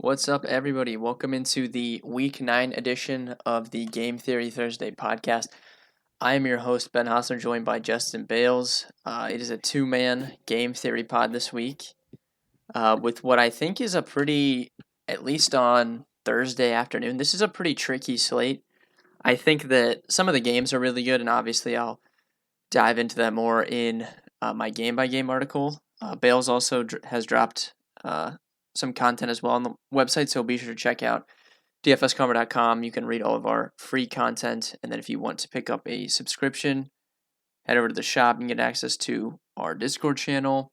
What's up, everybody? Welcome into the Week 9 edition of the Game Theory Thursday podcast. I am your host, Ben Hostler, joined by Justin Bales. It is a two-man Game Theory pod this week with what I think is a pretty, at least on Thursday afternoon, this is a pretty tricky slate. I think that some of the games are really good, and obviously I'll dive into that more in my game-by-game article. Bales also has dropped some content as well on the website, so be sure to check out dfscover.com. You can read all of our free content, and then if you want to pick up a subscription, head over to the shop and get access to our Discord channel,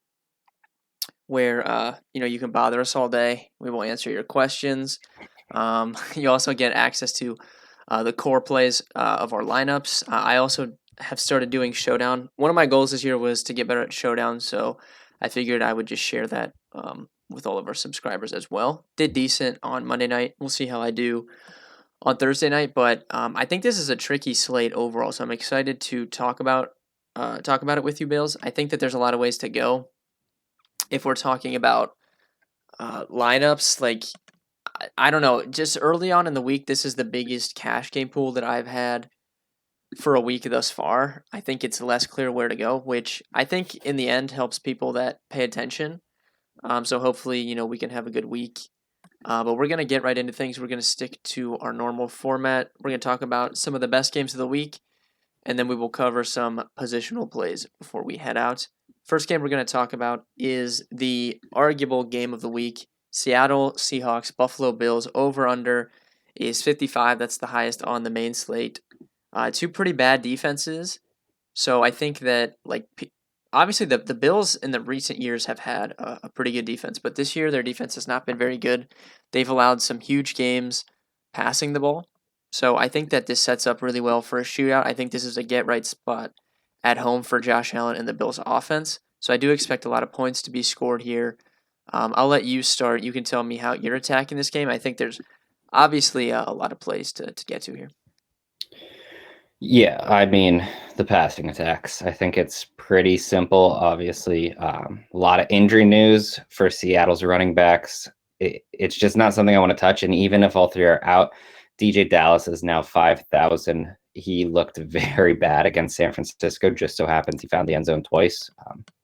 where you can bother us all day. We will answer your questions. You also get access to the core plays of our lineups. I also have started doing Showdown. One of my goals this year was to get better at Showdown, so I figured I would just share that with all of our subscribers as well. Did decent on Monday night. We'll see how I do on Thursday night, but I think this is a tricky slate overall, so I'm excited to talk about it with you, Bales. I think that there's a lot of ways to go. If we're talking about lineups, like I don't know, just early on in the week, this is the biggest cash game pool that I've had for a week thus far. I think it's less clear where to go, which I think in the end helps people that pay attention. So hopefully, we can have a good week. But we're going to get right into things. We're going to stick to our normal format. We're going to talk about some of the best games of the week, and then we will cover some positional plays before we head out. First game we're going to talk about is the arguable game of the week. Seattle Seahawks, Buffalo Bills, over-under is 55. That's the highest on the main slate. Two pretty bad defenses. So I think that, obviously the Bills in the recent years have had a pretty good defense, but this year their defense has not been very good. They've allowed some huge games passing the ball. So I think that this sets up really well for a shootout. I think this is a get-right spot at home for Josh Allen and the Bills offense. So I do expect a lot of points to be scored here. I'll let you start. You can tell me how you're attacking this game. I think there's obviously a lot of plays to get to here. Yeah, I mean, the passing attacks. I think it's pretty simple. Obviously, a lot of injury news for Seattle's running backs. It's just not something I want to touch. And even if all three are out, DJ Dallas is now 5,000. He looked very bad against San Francisco. Just so happens he found the end zone twice,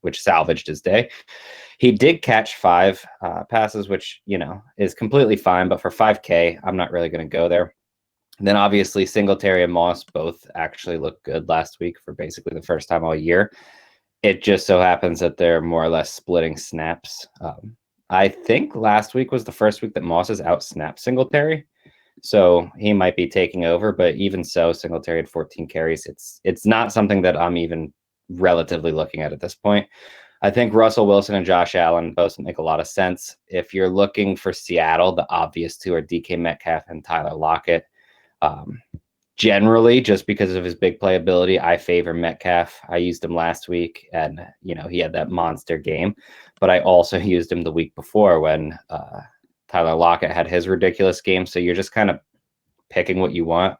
which salvaged his day. He did catch five passes, which, is completely fine. But for 5K, I'm not really going to go there. And then obviously Singletary and Moss both actually looked good last week for basically the first time all year. It just so happens that they're more or less splitting snaps. I think last week was the first week that Moss has out-snapped Singletary. So he might be taking over, but even so, Singletary had 14 carries. It's not something that I'm even relatively looking at this point. I think Russell Wilson and Josh Allen both make a lot of sense. If you're looking for Seattle, the obvious two are DK Metcalf and Tyler Lockett. Generally, just because of his big playability, I favor Metcalf. I used him last week, and he had that monster game. But I also used him the week before when Tyler Lockett had his ridiculous game. So you're just kind of picking what you want.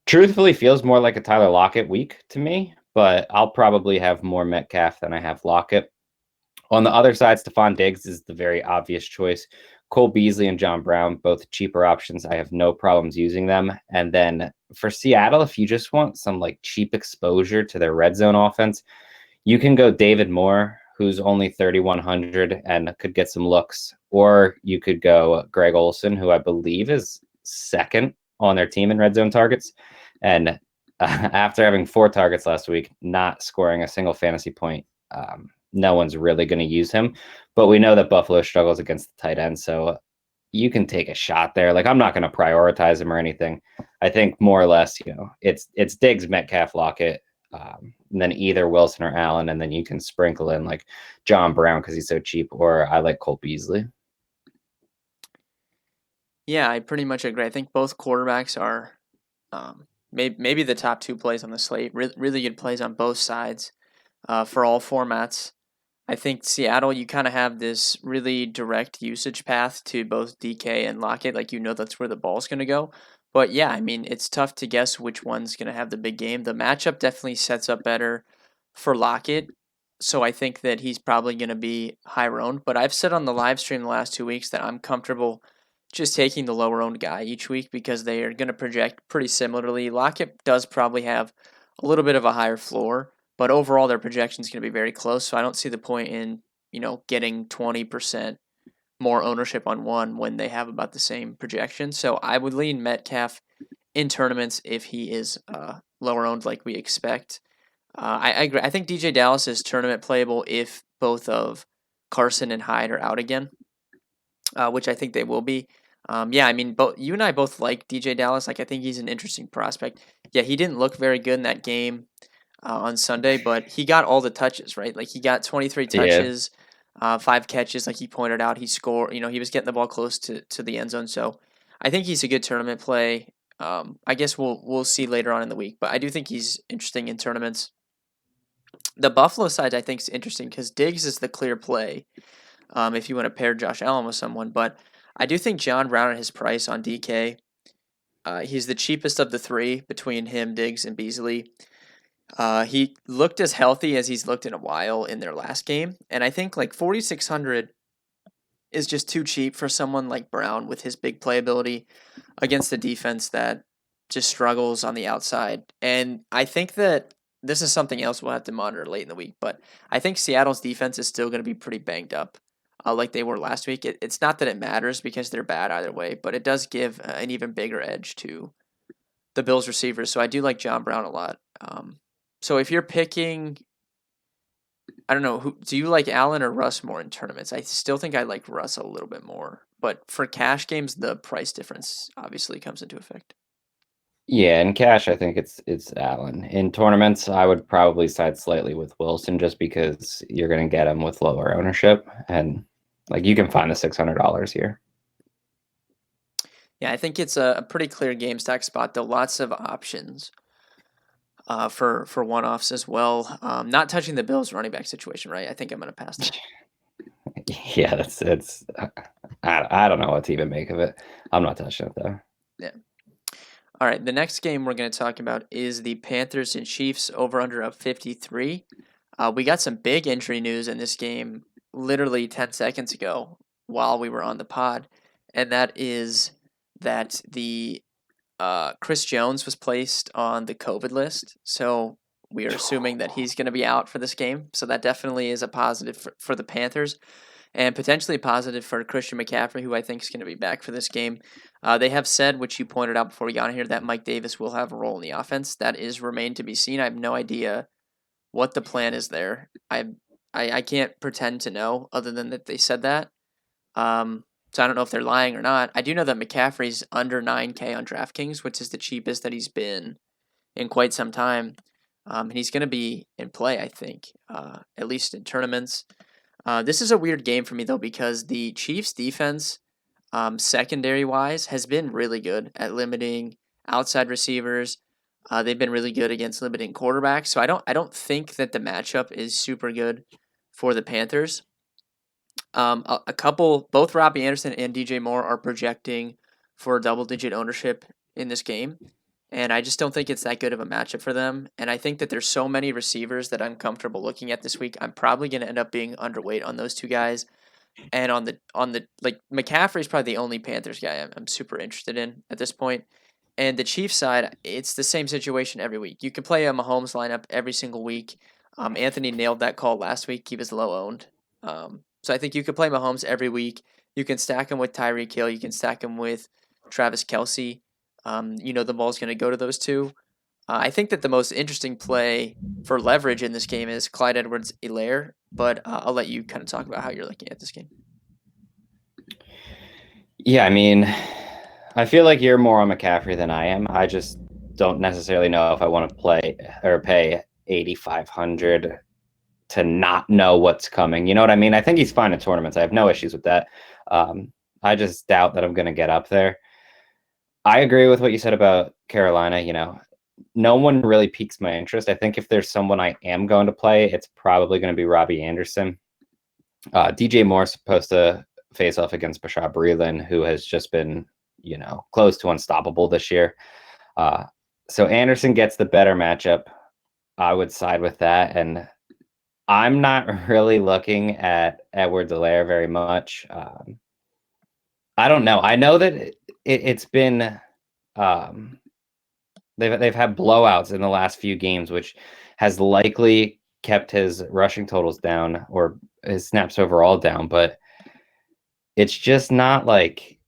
Truthfully, feels more like a Tyler Lockett week to me, but I'll probably have more Metcalf than I have Lockett. On the other side, Stephon Diggs is the very obvious choice. Cole Beasley and John Brown, both cheaper options. I have no problems using them. And then for Seattle, if you just want some cheap exposure to their red zone offense, you can go David Moore, who's only 3,100 and could get some looks. Or you could go Greg Olsen, who I believe is second on their team in red zone targets. And after having 4 targets last week, not scoring a single fantasy point, no one's really going to use him. But we know that Buffalo struggles against the tight end, so you can take a shot there. I'm not going to prioritize him or anything. I think more or less, it's Diggs, Metcalf, Lockett, and then either Wilson or Allen, and then you can sprinkle in John Brown because he's so cheap, or I like Cole Beasley. Yeah, I pretty much agree. I think both quarterbacks are maybe the top 2 plays on the slate. Really good plays on both sides for all formats. I think Seattle, you kind of have this really direct usage path to both DK and Lockett. That's where the ball's going to go. But yeah, I mean, it's tough to guess which one's going to have the big game. The matchup definitely sets up better for Lockett. So I think that he's probably going to be higher owned. But I've said on the live stream the last 2 weeks that I'm comfortable just taking the lower owned guy each week because they are going to project pretty similarly. Lockett does probably have a little bit of a higher floor, but overall their projection is going to be very close. So I don't see the point in getting 20% more ownership on one when they have about the same projection. So I would lean Metcalf in tournaments if he is lower owned like we expect. I agree. I think DJ Dallas is tournament playable if both of Carson and Hyde are out again, which I think they will be. Yeah, I mean, both you and I both like DJ Dallas. Like, I think he's an interesting prospect. Yeah, he didn't look very good in that game on Sunday, but he got all the touches, right? Like, he got 23 Yeah. touches, 5 catches, like he pointed out. He scored. He was getting the ball close to the end zone. So, I think he's a good tournament play. I guess we'll see later on in the week, but I do think he's interesting in tournaments. The Buffalo side, I think, is interesting because Diggs is the clear play if you want to pair Josh Allen with someone. But I do think John Brown at his price on DK, he's the cheapest of the three between him, Diggs, and Beasley. He looked as healthy as he's looked in a while in their last game. And I think like 4,600 is just too cheap for someone like Brown with his big playability against a defense that just struggles on the outside. And I think that this is something else we'll have to monitor late in the week, but I think Seattle's defense is still going to be pretty banged up, like they were last week. It's not that it matters because they're bad either way, but it does give an even bigger edge to the Bills receivers. So I do like John Brown a lot. So if you're picking, I don't know, who do you like, Allen or Russ more in tournaments? I still think I like Russ a little bit more, but for cash games, the price difference obviously comes into effect. Yeah, in cash, I think it's Allen. In tournaments, I would probably side slightly with Wilson just because you're going to get him with lower ownership, and like you can find the $600 here. Yeah, I think it's a pretty clear game stack spot, though. Lots of options for one offs as well. Not touching the Bills running back situation, right? I think I'm going to pass there. Yeah, it's I don't know what to even make of it. I'm not touching it though. Yeah. All right. The next game we're going to talk about is the Panthers and Chiefs over under of 53. We got some big injury news in this game literally 10 seconds ago while we were on the pod, and that is that the Chris Jones was placed on the COVID list. So we are assuming that he's going to be out for this game. So that definitely is a positive for the Panthers and potentially positive for Christian McCaffrey, who I think is going to be back for this game. They have said, which you pointed out before we got in here, that Mike Davis will have a role in the offense. That is remained to be seen. I have no idea what the plan is there. I can't pretend to know other than that they said that. So I don't know if they're lying or not. I do know that McCaffrey's under 9K on DraftKings, which is the cheapest that he's been in quite some time. And he's going to be in play, I think, at least in tournaments. This is a weird game for me, though, because the Chiefs' defense, secondary wise, has been really good at limiting outside receivers. They've been really good against limiting quarterbacks. So I don't think that the matchup is super good for the Panthers. A couple, both Robbie Anderson and DJ Moore are projecting for double-digit ownership in this game, and I just don't think it's that good of a matchup for them. And I think that there's so many receivers that I'm comfortable looking at this week. I'm probably going to end up being underweight on those two guys, and on the like McCaffrey's probably the only Panthers guy I'm super interested in at this point. And the Chiefs side, it's the same situation every week. You can play a Mahomes lineup every single week. Anthony nailed that call last week. He was low owned. So I think you could play Mahomes every week. You can stack him with Tyreek Hill. You can stack him with Travis Kelce. The ball's going to go to those two. I think that the most interesting play for leverage in this game is Clyde Edwards-Helaire, but I'll let you kind of talk about how you're looking at this game. Yeah, I mean, I feel like you're more on McCaffrey than I am. I just don't necessarily know if I want to play or pay 8,500 to not know what's coming. You know what I mean? I think he's fine in tournaments. I have no issues with that. I just doubt that I'm going to get up there. I agree with what you said about Carolina. No one really piques my interest. I think if there's someone I am going to play, it's probably going to be Robbie Anderson. DJ Moore's supposed to face off against Bashar Breeland, who has just been, close to unstoppable this year. So Anderson gets the better matchup. I would side with that. And I'm not really looking at Edwards-Helaire very much. I don't know. I know that it's been they've had blowouts in the last few games, which has likely kept his rushing totals down or his snaps overall down. But it's just not like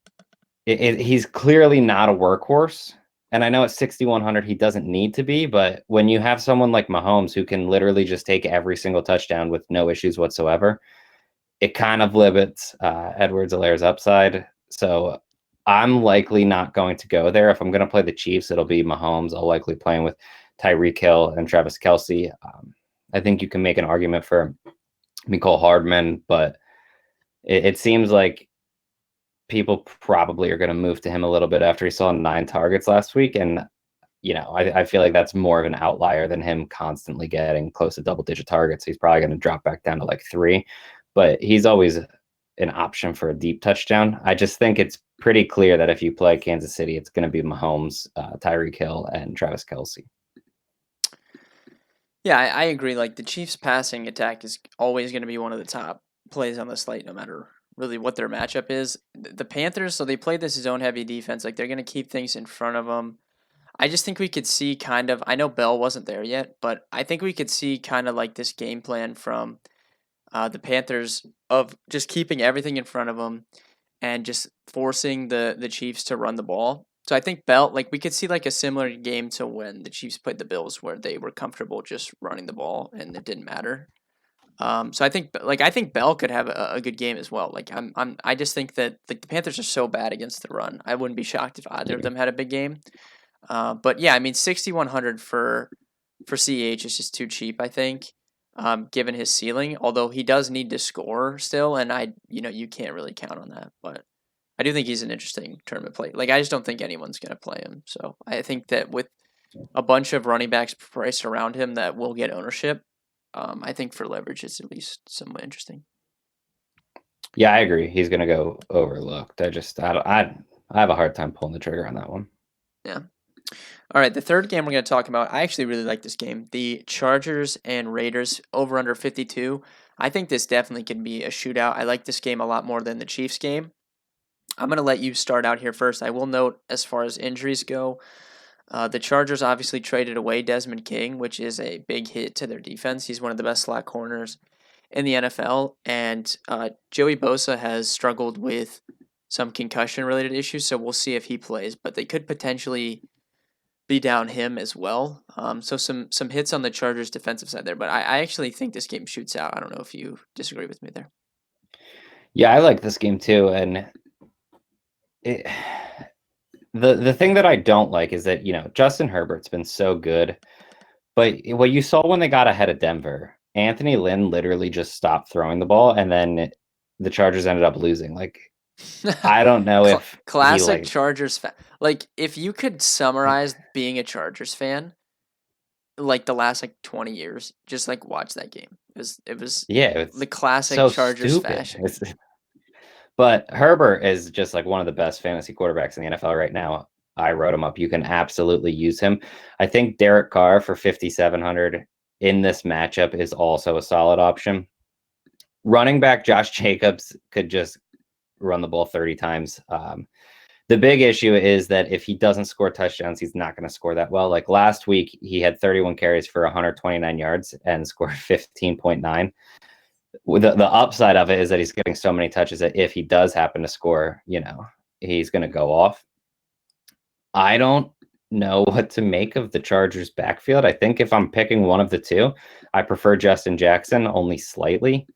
he's clearly not a workhorse. And I know at 6,100 he doesn't need to be, but when you have someone like Mahomes who can literally just take every single touchdown with no issues whatsoever, it kind of limits Edwards-Helaire's upside. So I'm likely not going to go there. If I'm going to play the Chiefs, it'll be Mahomes. I'll likely playing with Tyreek Hill and Travis Kelce. I think you can make an argument for Mecole Hardman, but it seems like people probably are going to move to him a little bit after he saw 9 targets last week. And, I feel like that's more of an outlier than him constantly getting close to double-digit targets. He's probably going to drop back down to like 3, but he's always an option for a deep touchdown. I just think it's pretty clear that if you play Kansas City, it's going to be Mahomes, Tyreek Hill, and Travis Kelce. Yeah, I agree. Like the Chiefs' passing attack is always going to be one of the top plays on the slate, no matter really what their matchup is. The Panthers, so they play this zone-heavy defense. Like they're going to keep things in front of them. I just think we could see kind of. I know Bell wasn't there yet, but I think we could see kind of like this game plan from the Panthers of just keeping everything in front of them and just forcing the Chiefs to run the ball. So I think Bell, like we could see like a similar game to when the Chiefs played the Bills, where they were comfortable just running the ball and it didn't matter. So I think Bell could have a good game as well. Like I just think that like the Panthers are so bad against the run. I wouldn't be shocked if either of them had a big game. But yeah, I mean 6,100 for CH is just too cheap. I think, given his ceiling. Although he does need to score still, and you can't really count on that. But I do think he's an interesting tournament play. Like I just don't think anyone's gonna play him. So I think that with a bunch of running backs priced around him that will get ownership, I think for leverage it's at least somewhat interesting. Yeah, I agree. He's going to go overlooked. I have a hard time pulling the trigger on that one. Yeah. All right, the third game we're going to talk about, I actually really like this game. The Chargers and Raiders over under 52. I think this definitely can be a shootout. I like this game a lot more than the Chiefs game. I'm going to let you start out here first. I will note as far as injuries go, the Chargers obviously traded away Desmond King, which is a big hit to their defense. He's one of the best slot corners in the NFL, and Joey Bosa has struggled with some concussion related issues, so we'll see if he plays, but they could potentially be down him as well. So some hits on the Chargers defensive side there, but I actually think this game shoots out. I don't know if you disagree with me there. Yeah, I like this game too, and it, the thing that I don't like is that Justin Herbert's been so good, but what you saw when they got ahead of Denver, Anthony Lynn literally just stopped throwing the ball, and then the Chargers ended up losing. Like I don't know if he Classic Chargers fan. Like if you could summarize being a Chargers fan, like the last like 20 years, just like watch that game. It was it's the classic so Chargers stupid. fashion. But Herbert is just like one of the best fantasy quarterbacks in the NFL right now. I wrote him up. You can absolutely use him. I think Derek Carr for 5,700 in this matchup is also a solid option. Running back Josh Jacobs could just run the ball 30 times. The big issue is that if he doesn't score touchdowns, he's not going to score that well. Like last week, he had 31 carries for 129 yards and scored 15.9. The upside of it is that he's getting so many touches that if he does happen to score, he's going to go off. I don't know what to make of the Chargers backfield. I think if I'm picking one of the two, I prefer Justin Jackson only slightly.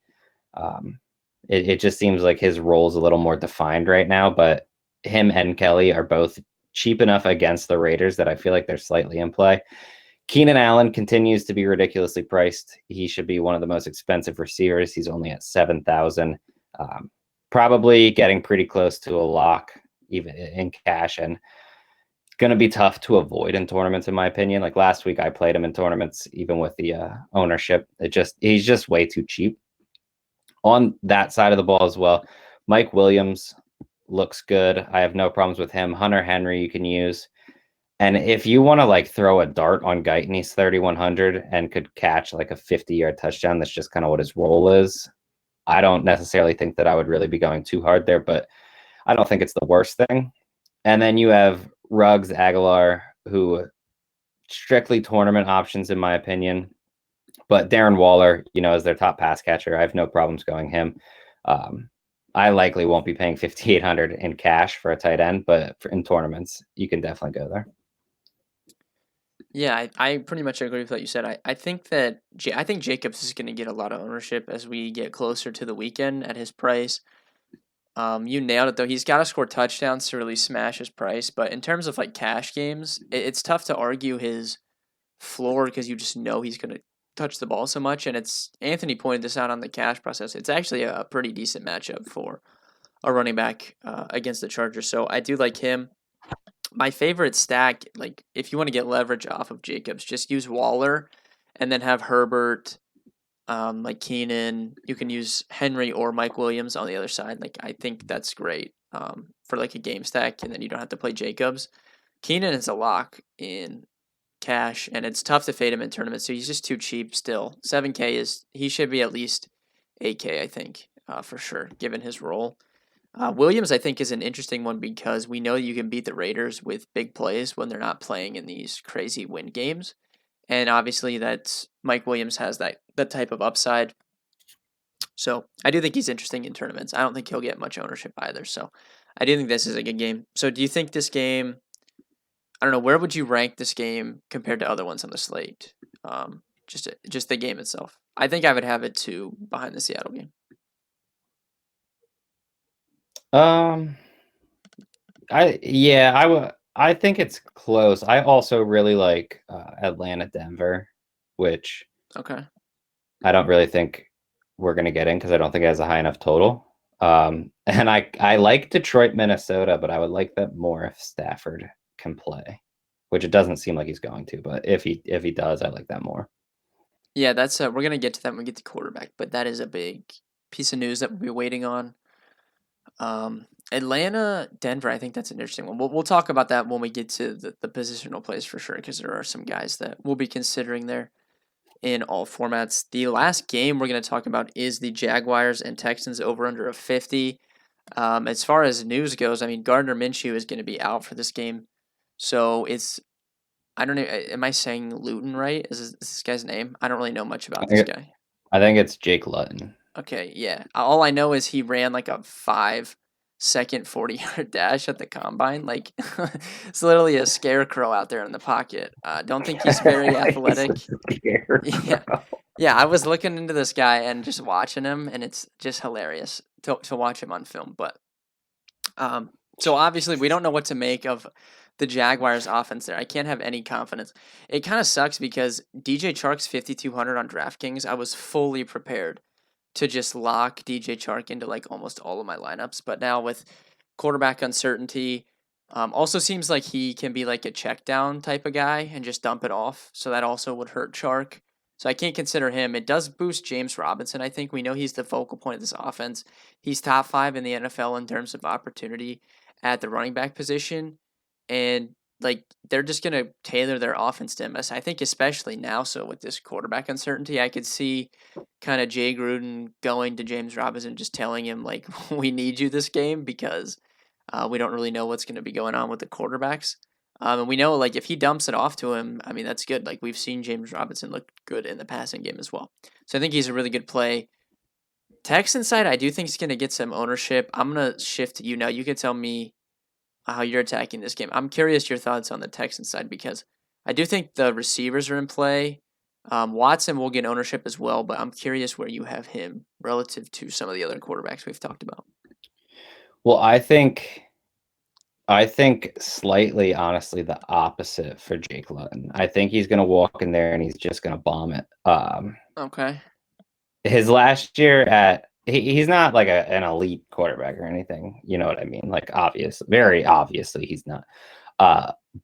It just seems like his role is a little more defined right now, but him and Kelly are both cheap enough against the Raiders that I feel like they're slightly in play. Keenan Allen continues to be ridiculously priced. He should be one of the most expensive receivers. He's only at 7,000, probably getting pretty close to a lock, even in cash, and going to be tough to avoid in tournaments, in my opinion. Like last week, I played him in tournaments, even with the ownership. He's just way too cheap. On that side of the ball as well, Mike Williams looks good. I have no problems with him. Hunter Henry you can use. And if you want to like throw a dart on Guyton, he's 3,100 and could catch like a 50-yard touchdown. That's just kind of what his role is. I don't necessarily think that I would really be going too hard there, but I don't think it's the worst thing. And then you have Ruggs, Aguilar, who strictly tournament options in my opinion. But Darren Waller, is their top pass catcher. I have no problems going him. I likely won't be paying 5,800 in cash for a tight end, but in tournaments, you can definitely go there. Yeah, I pretty much agree with what you said. I think that I think Jacobs is going to get a lot of ownership as we get closer to the weekend at his price. You nailed it though. He's got to score touchdowns to really smash his price. But in terms of like cash games, it's tough to argue his floor because you just know he's going to touch the ball so much. And it's Anthony pointed this out on the cash process. It's actually a pretty decent matchup for a running back against the Chargers. So I do like him. My favorite stack, like if you want to get leverage off of Jacobs, just use Waller and then have Herbert, like Keenan. You can use Henry or Mike Williams on the other side. Like I think that's great for like a game stack, and then you don't have to play Jacobs. Keenan is a lock in cash, and it's tough to fade him in tournaments, so he's just too cheap still. 7K he should be at least 8K, I think, for sure, given his role. Williams, I think, is an interesting one because we know you can beat the Raiders with big plays when they're not playing in these crazy win games. And obviously, that's Mike Williams has that type of upside. So I do think he's interesting in tournaments. I don't think he'll get much ownership either. So I do think this is a good game. So do you think this game? I don't know. Where would you rank this game compared to other ones on the slate? Just the game itself. I think I would have it two behind the Seattle game. I think it's close. I also really like Atlanta, Denver, which Okay. I don't really think we're going to get in because I don't think it has a high enough total. And I like Detroit, Minnesota, but I would like that more if Stafford can play, which it doesn't seem like he's going to. But if he does, I like that more. Yeah, that's we're gonna get to that when we get to quarterback, but that is a big piece of news that we'll be waiting on. Atlanta, Denver, I think that's an interesting one. We'll talk about that when we get to the positional plays for sure, because there are some guys that we'll be considering there in all formats. The last game we're going to talk about is the Jaguars and Texans over under of 50. As far as news goes, I mean, Gardner Minshew is going to be out for this game. So I don't know, am I saying Luton right? Is this guy's name? I don't really know much about this guy. I think it's Jake Luton. Okay, yeah. All I know is he ran like a 5-second 40-yard dash at the combine. Like it's literally a scarecrow out there in the pocket. Don't think he's very athletic. Yeah, yeah. I was looking into this guy and just watching him, and it's just hilarious to watch him on film. But so obviously we don't know what to make of the Jaguars' offense there. I can't have any confidence. It kind of sucks because DJ Chark's 5,200 on DraftKings. I was fully prepared to just lock DJ Chark into like almost all of my lineups. But now with quarterback uncertainty, also seems like he can be like a check down type of guy and just dump it off. So that also would hurt Chark. So I can't consider him. It does boost James Robinson. I think we know he's the focal point of this offense. He's top 5 in the NFL in terms of opportunity at the running back position. And like they're just gonna tailor their offense to him. I think especially now, so with this quarterback uncertainty, I could see kind of Jay Gruden going to James Robinson, just telling him like, "We need you this game because we don't really know what's going to be going on with the quarterbacks." And we know like if he dumps it off to him, I mean that's good. Like we've seen James Robinson look good in the passing game as well. So I think he's a really good play. Texan side, I do think he's going to get some ownership. I'm gonna shift to you now. You can tell me how you're attacking this game. I'm curious your thoughts on the Texans side because I do think the receivers are in play. Watson will get ownership as well, but I'm curious where you have him relative to some of the other quarterbacks we've talked about. Well, I think slightly, honestly, the opposite for Jake Luton. I think he's going to walk in there and he's just going to bomb it. Okay. His last year he's not like an elite quarterback or anything. You know what I mean? Like very obviously he's not.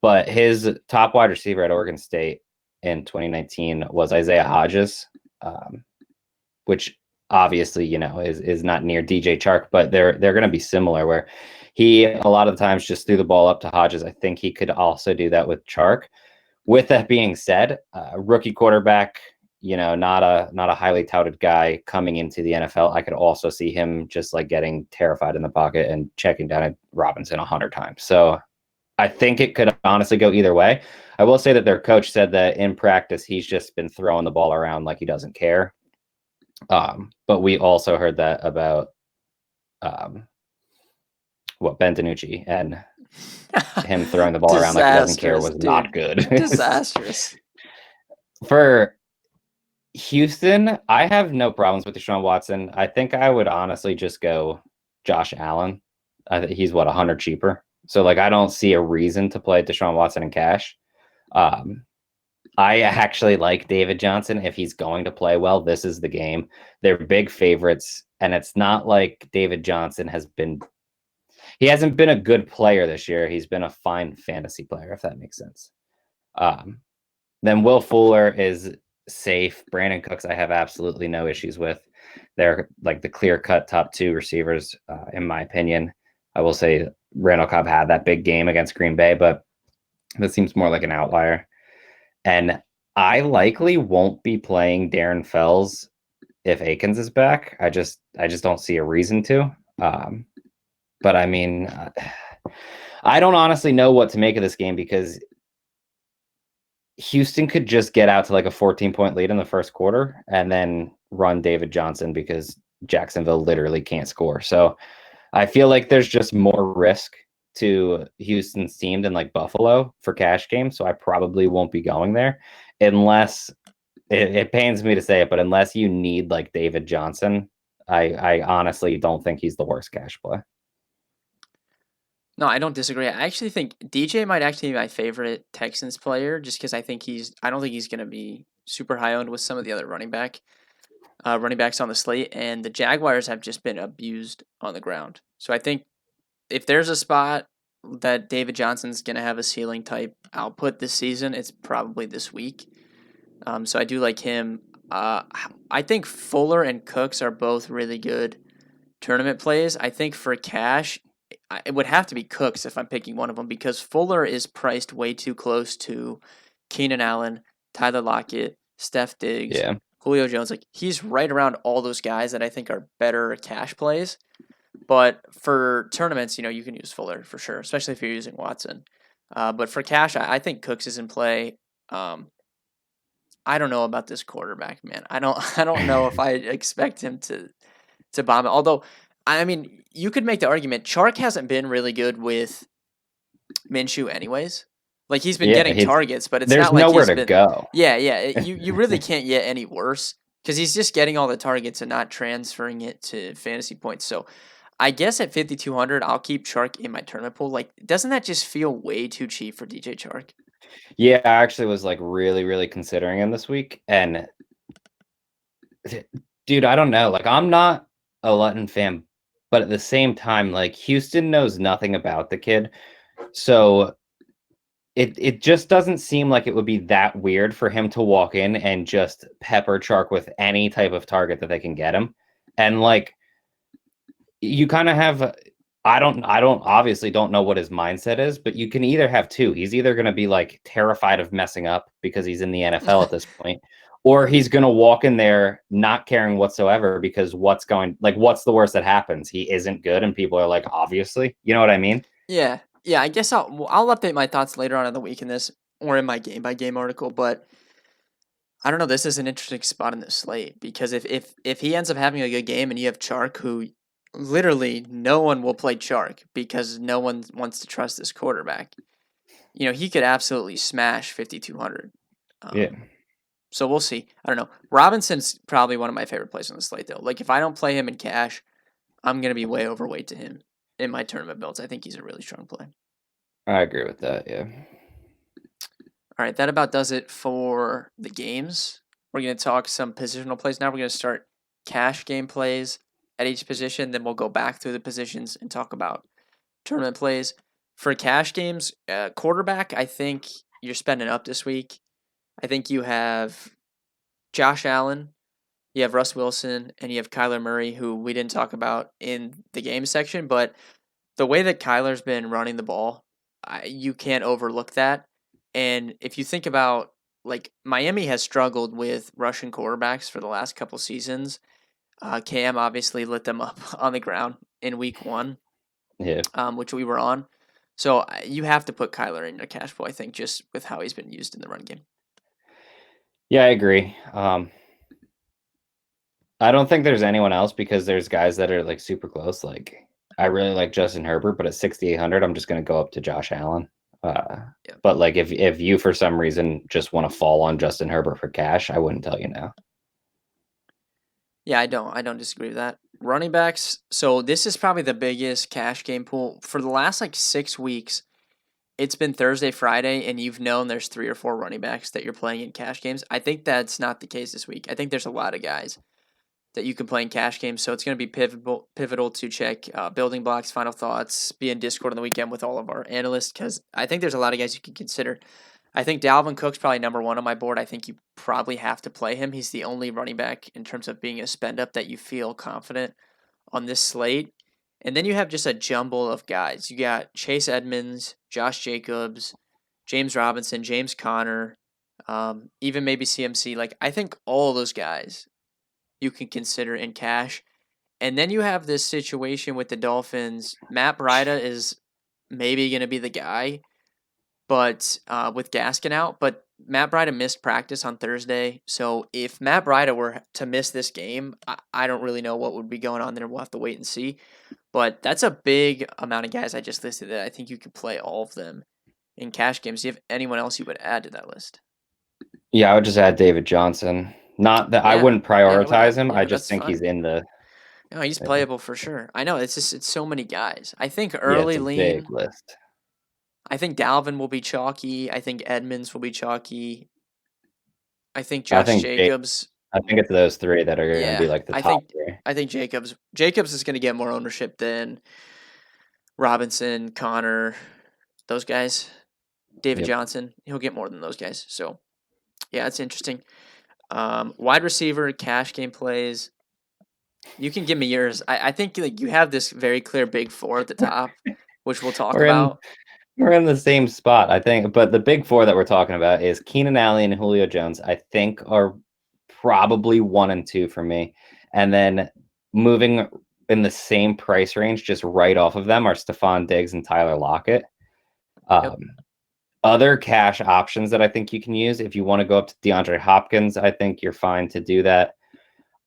But his top wide receiver at Oregon State in 2019 was Isaiah Hodges, which obviously, is not near DJ Chark, but they're going to be similar where he a lot of the times just threw the ball up to Hodges. I think he could also do that with Chark. With that being said, rookie quarterback, not a highly touted guy coming into the NFL. I could also see him just like getting terrified in the pocket and checking down at Robinson 100 times. So I think it could honestly go either way. I will say that their coach said that in practice he's just been throwing the ball around like he doesn't care. But we also heard that about Ben DiNucci, and him throwing the ball around like he doesn't care was not good. Disastrous. For Houston, I have no problems with Deshaun Watson. I think I would honestly just go Josh Allen. I think he's 100 cheaper. So like I don't see a reason to play Deshaun Watson in cash. I actually like David Johnson. If he's going to play well, this is the game. They're big favorites, and it's not like David Johnson he hasn't been a good player this year. He's been a fine fantasy player, if that makes sense. Then Will Fuller is safe. Brandon Cooks, I have absolutely no issues with. They're like the clear-cut top two receivers, in my opinion. I will say Randall Cobb had that big game against Green Bay, but that seems more like an outlier. And I likely won't be playing Darren Fells if Akins is back. I just don't see a reason to. But I mean, I don't honestly know what to make of this game because Houston could just get out to like a 14-point lead in the first quarter and then run David Johnson because Jacksonville literally can't score. So I feel like there's just more risk to Houston's team than like Buffalo for cash games. So I probably won't be going there unless it pains me to say it, but unless you need like David Johnson, I honestly don't think he's the worst cash play. No, I don't disagree. I actually think DJ might actually be my favorite Texans player, just because I don't think he's going to be super high owned with some of the other running backs on the slate, and the Jaguars have just been abused on the ground. So I think if there's a spot that David Johnson's going to have a ceiling type output this season, it's probably this week. So I do like him. I think Fuller and Cooks are both really good tournament plays. I think for cash, it would have to be Cooks if I'm picking one of them because Fuller is priced way too close to Keenan Allen, Tyler Lockett, Steph Diggs, Yeah. Julio Jones. Like he's right around all those guys that I think are better cash plays. But for tournaments, you can use Fuller for sure, especially if you're using Watson. But for cash, I think Cooks is in play. I don't know about this quarterback, man. I don't know if I expect him to bomb it. Although, I mean, you could make the argument Chark hasn't been really good with Minshew, anyways. Like he's been getting targets, but it's there's not like nowhere he's to been. go. Yeah. You really can't get any worse because he's just getting all the targets and not transferring it to fantasy points. So, I guess at 5,200, I'll keep Chark in my tournament pool. Like, doesn't that just feel way too cheap for DJ Chark? Yeah, I actually was like really, really considering him this week. And dude, I don't know. Like, I'm not a Lutton fan, but at the same time, like Houston knows nothing about the kid. So it just doesn't seem like it would be that weird for him to walk in and just pepper Chark with any type of target that they can get him. And like you kind of have I don't obviously don't know what his mindset is, but you can either have two. He's either going to be like terrified of messing up because he's in the NFL at this point, or he's going to walk in there not caring whatsoever because what's the worst that happens? He isn't good and people are like, obviously, you know what I mean? Yeah. I guess I'll update my thoughts later on in the week in this or in my game by game article. But I don't know. This is an interesting spot in the slate because if he ends up having a good game and you have Chark, who literally no one will play Chark because no one wants to trust this quarterback. He could absolutely smash 5,200. Yeah. So we'll see. I don't know. Robinson's probably one of my favorite plays on the slate, though. Like, if I don't play him in cash, I'm going to be way overweight to him in my tournament builds. I think he's a really strong play. I agree with that. Yeah. All right, that about does it for the games. We're going to talk some positional plays. Now we're going to start cash game plays at each position. Then we'll go back through the positions and talk about tournament plays. For cash games, quarterback, I think you're spending up this week. I think you have Josh Allen, You have Russ Wilson and you have Kyler Murray, who we didn't talk about in the game section, but the way that Kyler's been running the ball, you can't overlook that. And if you think about, like, Miami has struggled with Russian quarterbacks for the last couple seasons. Cam obviously lit them up on the ground in week one, Yeah. which we were on. So you have to put Kyler in your cash pool, I think, just with how he's been used in the run game. Yeah, I agree. I don't think there's anyone else because there's guys that are like super close. Like I really like Justin Herbert, but at 6,800, I'm just going to go up to Josh Allen. Yeah. But like if you for some reason just want to fall on Justin Herbert for cash, I wouldn't tell you no. Yeah, I don't disagree with that. Running backs. So this is probably the biggest cash game pool for the last like 6 weeks. It's been Thursday, Friday, and you've known there's 3 or 4 running backs that you're playing in cash games. I think that's not the case this week. I think there's a lot of guys that you can play in cash games. So it's going to be pivotal to check building blocks, final thoughts, be in Discord on the weekend with all of our analysts because I think there's a lot of guys you can consider. I think Dalvin Cook's probably number one on my board. I think you probably have to play him. He's the only running back in terms of being a spend up that you feel confident on this slate. And then you have just a jumble of guys. You got Chase Edmonds, Josh Jacobs, James Robinson, James Conner, even maybe CMC. Like I think all those guys you can consider in cash. And then you have this situation with the Dolphins. Matt Breida is maybe going to be the guy, but with Gaskin out. But Matt Breida missed practice on Thursday. So if Matt Breida were to miss this game, I don't really know what would be going on there. We'll have to wait and see. But that's a big amount of guys I just listed that I think you could play all of them in cash games. Do you have anyone else you would add to that list? Yeah, I would just add David Johnson. Not that I Yeah. wouldn't Yeah, I would prioritize add. him. I Yeah, just that's think he's fine. in the No, he's yeah, playable for sure. I know it's so many guys. I think yeah, it's early a big lean. list. I think Dalvin will be chalky. I think Edmonds will be chalky. I think I Josh think Jacobs. I think it's those three that are going to be Yeah, like the I top think three. I think Jacobs is going to get more ownership than Robinson, Connor, those guys. David Yep. Johnson, he'll get more than those guys. So yeah, it's interesting. Wide receiver, cash game plays. You can give me yours. I think like you have this very clear big four at the top, which we'll talk We're in about. we're in the same spot, I think. But the big four that we're talking about is Keenan Allen and Julio Jones. I think are probably 1 and 2 for me, and then moving in the same price range, just right off of them, are Stephon Diggs and Tyler Lockett. Yep. Um, Other cash options that I think you can use if you want to go up to DeAndre Hopkins, I think you're fine to do that.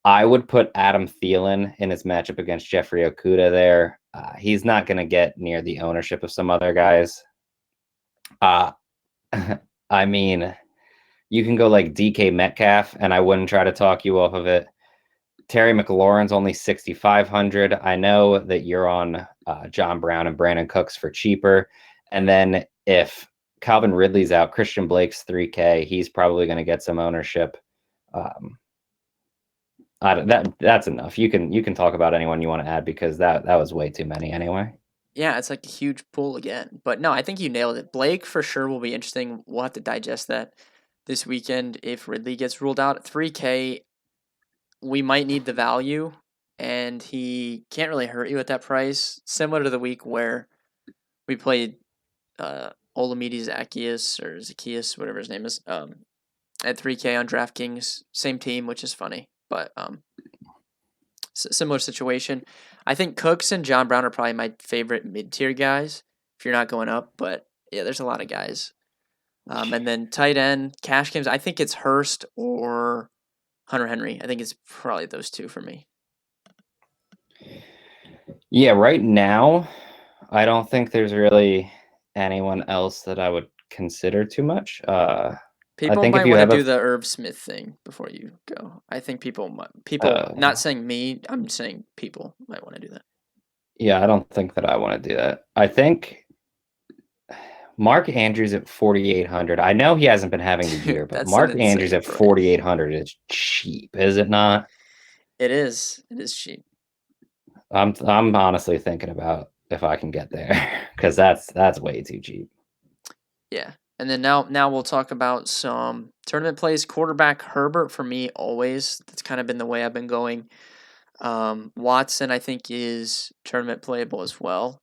I would put Adam Thielen in his matchup against Jeffrey Okuda there. He's not going to get near the ownership of some other guys. Uh, I mean, you can go like DK Metcalf, and I wouldn't try to talk you off of it. Terry McLaurin's only 6,500. I know that you're on John Brown and Brandon Cooks for cheaper. And then if Calvin Ridley's out, Christian Blake's 3K. He's probably going to get some ownership. Um, that's enough. You can talk about anyone you want to add because that was way too many anyway. Yeah, it's like a huge pool again. But no, I think you nailed it. Blake for sure will be interesting. We'll have to digest that this weekend if Ridley gets ruled out at 3K. We might need the value, and he can't really hurt you at that price. Similar to the week where we played Olamide Zacchaeus or Zacchaeus, whatever his name is, at 3K on DraftKings. Same team, which is funny, but similar situation. I think Cooks and John Brown are probably my favorite mid tier guys if you're not going up, but yeah, there's a lot of guys. And then tight end, cash games, I think it's Hurst or Hunter Henry. I think it's probably those two for me. Yeah, right now, I don't think there's really anyone else that I would consider too much. I People think if might you want to have do the Irv Smith thing before you go. I think people not uh, saying me, I'm saying people might want to do that. yeah, I don't think that I want to do that. I think Mark Andrews at 4,800. I know he hasn't been having the year, Dude, but that's an Mark Andrews insane at price. 4,800 is cheap, is it not? It is. It is cheap. I'm honestly thinking about if I can get there because that's way too cheap. Yeah. And then now we'll talk about some tournament plays. Quarterback Herbert for me always. That's kind of been the way I've been going. Watson I think is tournament playable as well.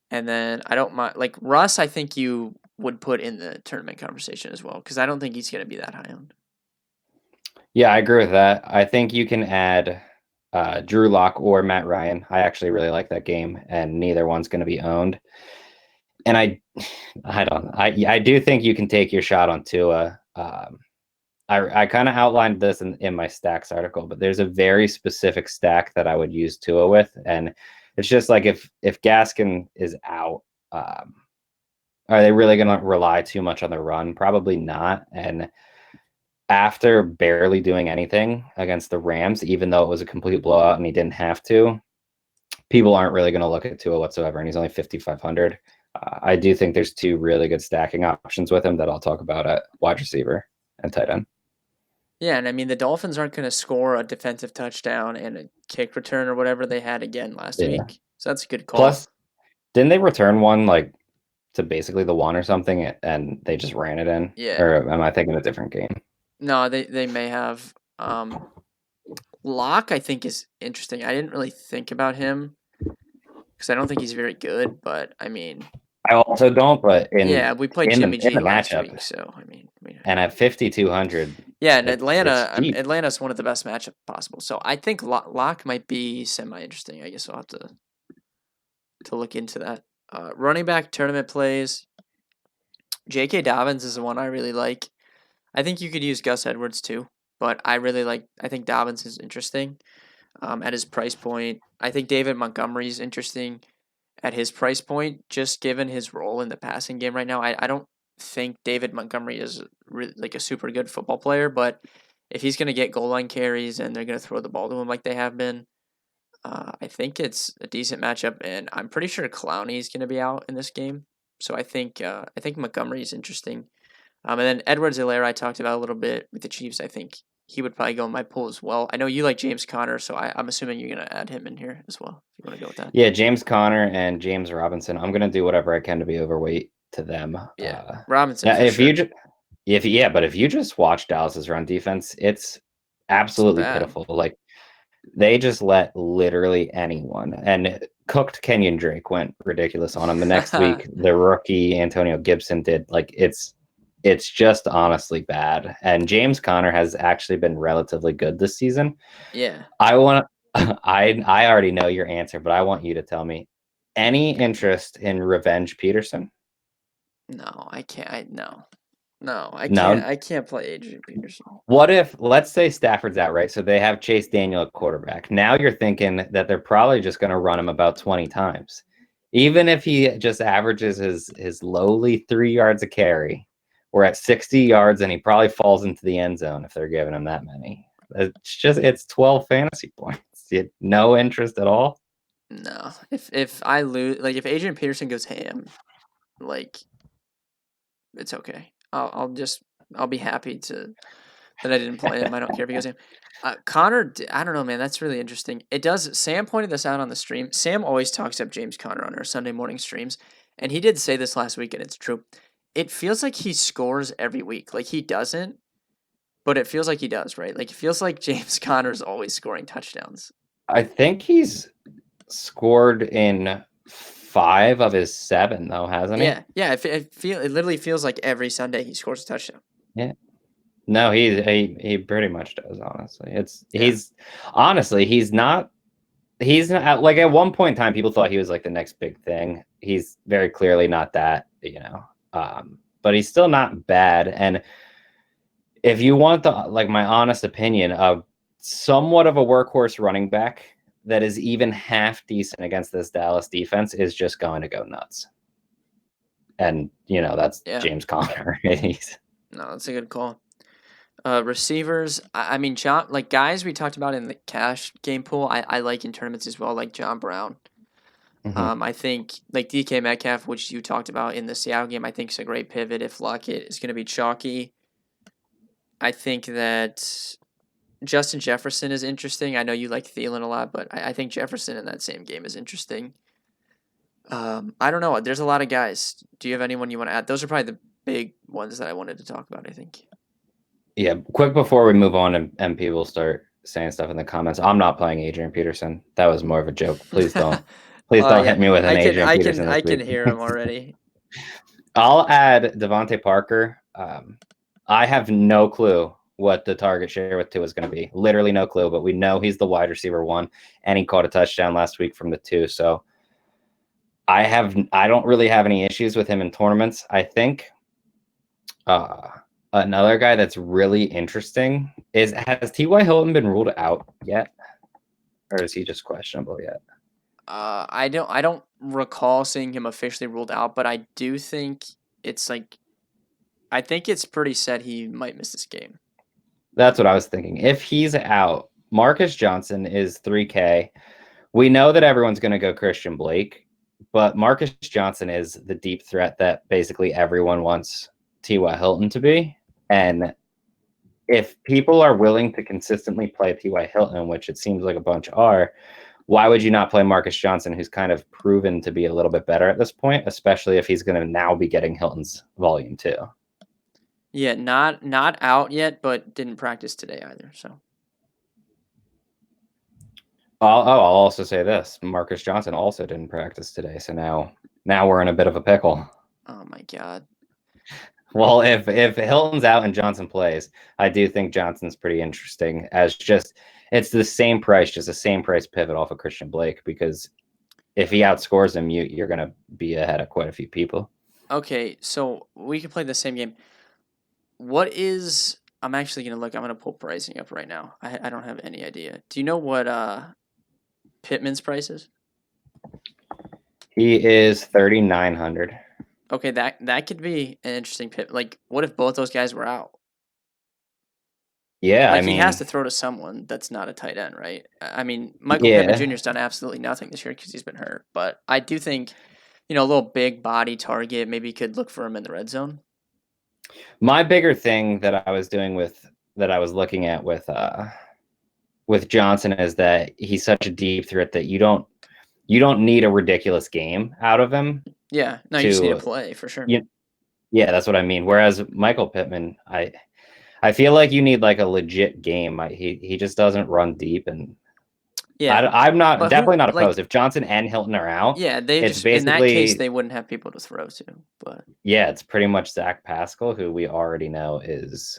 And then I don't mind like Russ. I think you would put in the tournament conversation as well because I don't think he's going to be that high on. Yeah, I agree with that. I think you can add Drew Lock or Matt Ryan. I actually really like that game, and neither one's going to be owned. And I do think you can take your shot on Tua. I kind of outlined this in my stacks article, but there's a very specific stack that I would use Tua with, and it's just like if Gaskin is out, are they really going to rely too much on the run? Probably not. And after barely doing anything against the Rams, even though it was a complete blowout and he didn't have to, people aren't really going to look at Tua whatsoever, and he's only 5,500. I do think there's two really good stacking options with him that I'll talk about at wide receiver and tight end. Yeah, and I mean the Dolphins aren't going to score a defensive touchdown and a kick return or whatever they had again last Yeah. week, so that's a good call. Plus, didn't they return one like to basically the one or something, and they just ran it in? Yeah. Or am I thinking a different game? No, they may have. Locke, I think, is interesting. I didn't really think about him because I don't think he's very good. But I mean, I also don't, but yeah, we played in Jimmy the G last matchup, week, so I mean, and at 5,200, yeah, in it's Atlanta, cheap. Atlanta's one of the best matchups possible. So I think Locke might be semi interesting. I guess I'll have to look into that. Running back tournament plays. J.K. Dobbins is the one I really like. I think you could use Gus Edwards too, but I really like. I think Dobbins is interesting. At his price point, I think David Montgomery is interesting at his price point, just given his role in the passing game right now. I don't think David Montgomery is really like a super good football player, but if he's going to get goal line carries and they're going to throw the ball to him like they have been, I think it's a decent matchup, and I'm pretty sure Clowney is going to be out in this game. So I think Montgomery is interesting. And then Edwards-Helaire I talked about a little bit with the Chiefs. I think he would probably go in my pool as well. I know you like James Conner, so I'm assuming you're going to add him in here as well, if you want to go with that. Yeah, James Conner and James Robinson. I'm gonna do whatever I can to be overweight to them. Yeah, Robinson Now, for sure. but if you just watch Dallas's run defense, it's It's absolutely bad. pitiful. Like they just let literally anyone. And cooked Kenyon Drake went ridiculous on him. The next week, the rookie Antonio Gibson did. Like it's just honestly bad. And James Conner has actually been relatively good this season. Yeah. I want I already know your answer, but I want you to tell me any interest in Revenge Peterson? No, I can't. No, I can't. No. I can't play Adrian Peterson. What if, let's say Stafford's out, right? So they have Chase Daniel at quarterback. Now you're thinking that they're probably just going to run him about 20 times. Even if he just averages his lowly 3 yards a carry, we're at 60 yards and he probably falls into the end zone if they're giving him that many. It's 12 fantasy points. No interest at all. No, if I lose, like if Adrian Peterson goes ham, like it's okay. I'll be happy to that I didn't play him. I don't care if he goes ham. Connor, I don't know, man. That's really interesting. It does. Sam pointed this out on the stream. Sam always talks up James Conner on our Sunday morning streams, and he did say this last week, and it's true. It feels like he scores every week. Like he doesn't, but it feels like he does, right? Like it feels like James Conner's always scoring touchdowns. I think he's scored in 5 of his 7, though, hasn't he? Yeah. It literally feels like every Sunday he scores a touchdown. Yeah. No, he pretty much does. Honestly, Yeah. he's not like at one point in time people thought he was like the next big thing. He's very clearly not that, but he's still not bad. And if you want my honest opinion of somewhat of a workhorse running back that is even half decent against this Dallas defense is just going to go nuts. And that's James Conner. No, that's a good call. Receivers, I mean, John, like guys we talked about in the cash game pool, I like in tournaments as well, like John Brown. Mm-hmm. I think like DK Metcalf, which you talked about in the Seattle game, I think is a great pivot if Lockett is going to be chalky. I think that Justin Jefferson is interesting. I know you like Thielen a lot, but I think Jefferson in that same game is interesting. I don't know. There's a lot of guys. Do you have anyone you want to add? Those are probably the big ones that I wanted to talk about, I think. Yeah, quick before we move on and people start saying stuff in the comments, I'm not playing Adrian Peterson. That was more of a joke. Please don't. Please don't Yeah, hit me with an I can Adrian I can Peterson this I can week. hear him already. I'll add Devontae Parker. I have no clue what the target share with Tua is going to be. Literally no clue, but we know he's the wide receiver 1, and he caught a touchdown last week from the 2. So I don't really have any issues with him in tournaments. I think another guy that's really interesting is, has T.Y. Hilton been ruled out yet? Or is he just questionable yet? I don't recall seeing him officially ruled out, but I do think it's like I think it's pretty set he might miss this game. That's what I was thinking. If he's out, Marcus Johnson is 3K. We know that everyone's going to go Christian Blake, but Marcus Johnson is the deep threat that basically everyone wants T.Y. Hilton to be. And if people are willing to consistently play T.Y. Hilton, which it seems like a bunch are, why would you not play Marcus Johnson, who's kind of proven to be a little bit better at this point, especially if he's going to now be getting Hilton's volume too? Yeah, not out yet, but didn't practice today either. So I'll also say this: Marcus Johnson also didn't practice today, so now we're in a bit of a pickle. oh my god. Well, if Hilton's out and Johnson plays, I do think Johnson's pretty interesting as just it's the same price, just the same price pivot off of Christian Blake, because if he outscores him, you're going to be ahead of quite a few people. Okay, so we can play the same game. What is I'm actually gonna look. I'm gonna pull pricing up right now. I don't have any idea. Do you know what Pittman's price is? He is 3,900. Okay, that could be an interesting pit. Like, what if both those guys were out? Yeah, I Like, he has mean, to throw to someone that's not a tight end, right? I mean, Michael Pittman yeah. Jr.'s done absolutely nothing this year because he's been hurt. But I do think, a little big body target, maybe could look for him in the red zone. My bigger thing that I was doing that I was looking at with Johnson is that he's such a deep threat that you don't need a ridiculous game out of him Yeah, no, you just need to to play for sure. yeah, that's what I mean. Whereas Michael Pittman, I feel like you need like a legit game. He just doesn't run deep, and Yeah, I'm not but definitely who not like opposed. If Johnson and Hilton are out, yeah, they it's just in that case basically they wouldn't have people to throw to. But yeah, it's pretty much Zach Pascal, who we already know is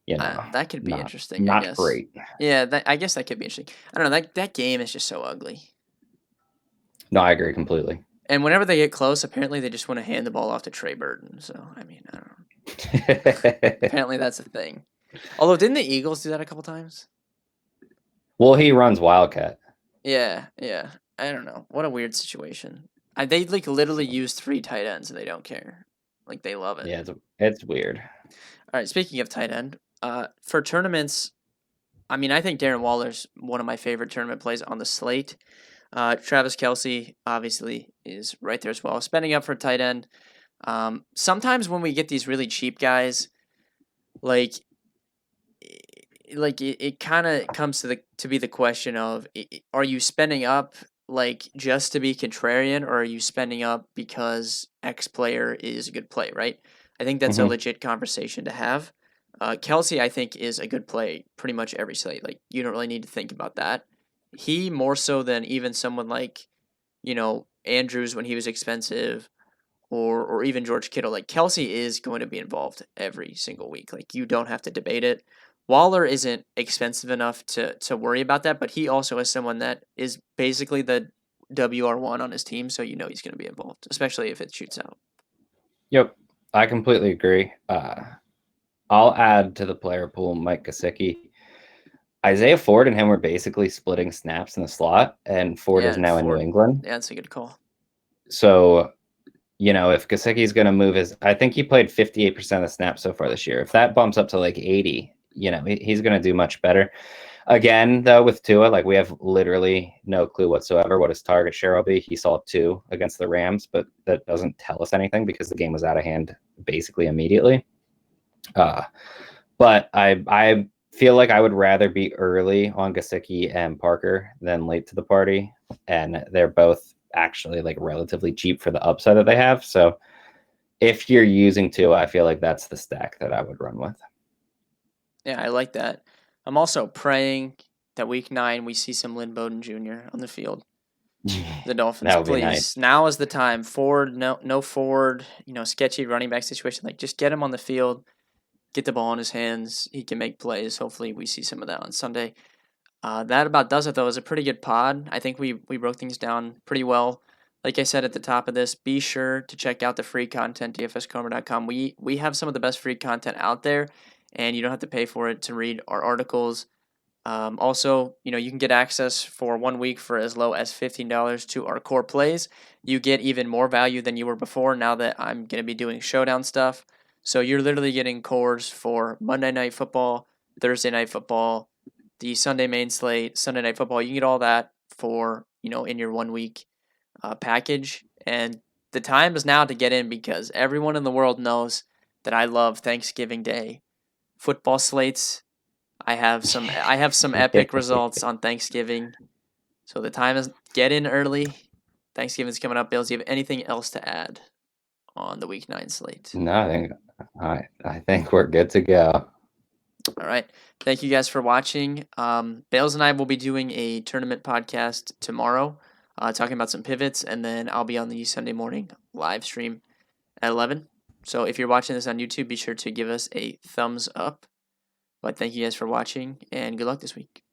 that could be not interesting, I guess. great. Yeah, I guess that could be interesting. I don't know. That game is just so ugly. No, I agree completely. And whenever they get close, apparently they just want to hand the ball off to Trey Burton. So I mean, I don't know. Apparently that's a thing. Although didn't the Eagles do that a couple times? Well, he runs Wildcat. Yeah, yeah. I don't know. What a weird situation. They like literally use 3 tight ends and they don't care. Like they love it. Yeah, it's weird. All right. Speaking of tight end, for tournaments, I mean, I think Darren Waller's one of my favorite tournament plays on the slate. Travis Kelsey obviously is right there as well, spending up for tight end. Sometimes when we get these really cheap guys, like it kind of comes to be the question of are you spending up like just to be contrarian, or are you spending up because X player is a good play, right? I think that's a Mm-hmm. legit conversation to have. Kelsey, I think, is a good play pretty much every slate. Like you don't really need to think about that. He more so than even someone like Andrews when he was expensive, or even George Kittle. Like Kelsey is going to be involved every single week. Like you don't have to debate it. Waller isn't expensive enough to worry about that, but he also is someone that is basically the WR1 on his team, so he's going to be involved, especially if it shoots out. Yep, I completely agree. I'll add to the player pool Mike Gesicki. Isaiah Ford and him were basically splitting snaps in the slot, and Ford Yeah, is and now in New Ford. England. Yeah, that's a good call. So, if Gesicki's going to move I think he played 58% of the snaps so far this year. If that bumps up to like 80, he's going to do much better. Again, though, with Tua, like we have literally no clue whatsoever what his target share will be. He saw 2 against the Rams, but that doesn't tell us anything because the game was out of hand basically immediately. But I feel like I would rather be early on Gesicki and Parker than late to the party, and they're both actually like relatively cheap for the upside that they have. So if you're using Tua, I feel like that's the stack that I would run with. Yeah, I like that. I'm also praying that week 9 we see some Lynn Bowden Jr. on the field. The Dolphins, That would be please. nice. Now is the time. Ford, no Ford, sketchy running back situation. Like, just get him on the field, get the ball in his hands. He can make plays. Hopefully, we see some of that on Sunday. That about does it, though. It was a pretty good pod. I think we broke things down pretty well. Like I said at the top of this, be sure to check out the free content, dfscomer.com. We have some of the best free content out there, and you don't have to pay for it to read our articles. Also, you can get access for 1 week for as low as $15 to our core plays. You get even more value than you were before now that I'm going to be doing showdown stuff. So you're literally getting cores for Monday Night Football, Thursday Night Football, the Sunday main slate, Sunday Night Football. You can get all that for, in your 1 week package. And the time is now to get in because everyone in the world knows that I love Thanksgiving Day football slates. I have some epic results on Thanksgiving. So the time is get in early. Thanksgiving's coming up. Bills, do you have anything else to add on the week 9 slate? No, I think we're good to go. All right. Thank you guys for watching. Bales and I will be doing a tournament podcast tomorrow, talking about some pivots, and then I'll be on the Sunday morning live stream at 11. So if you're watching this on YouTube, be sure to give us a thumbs up. But thank you guys for watching, and good luck this week.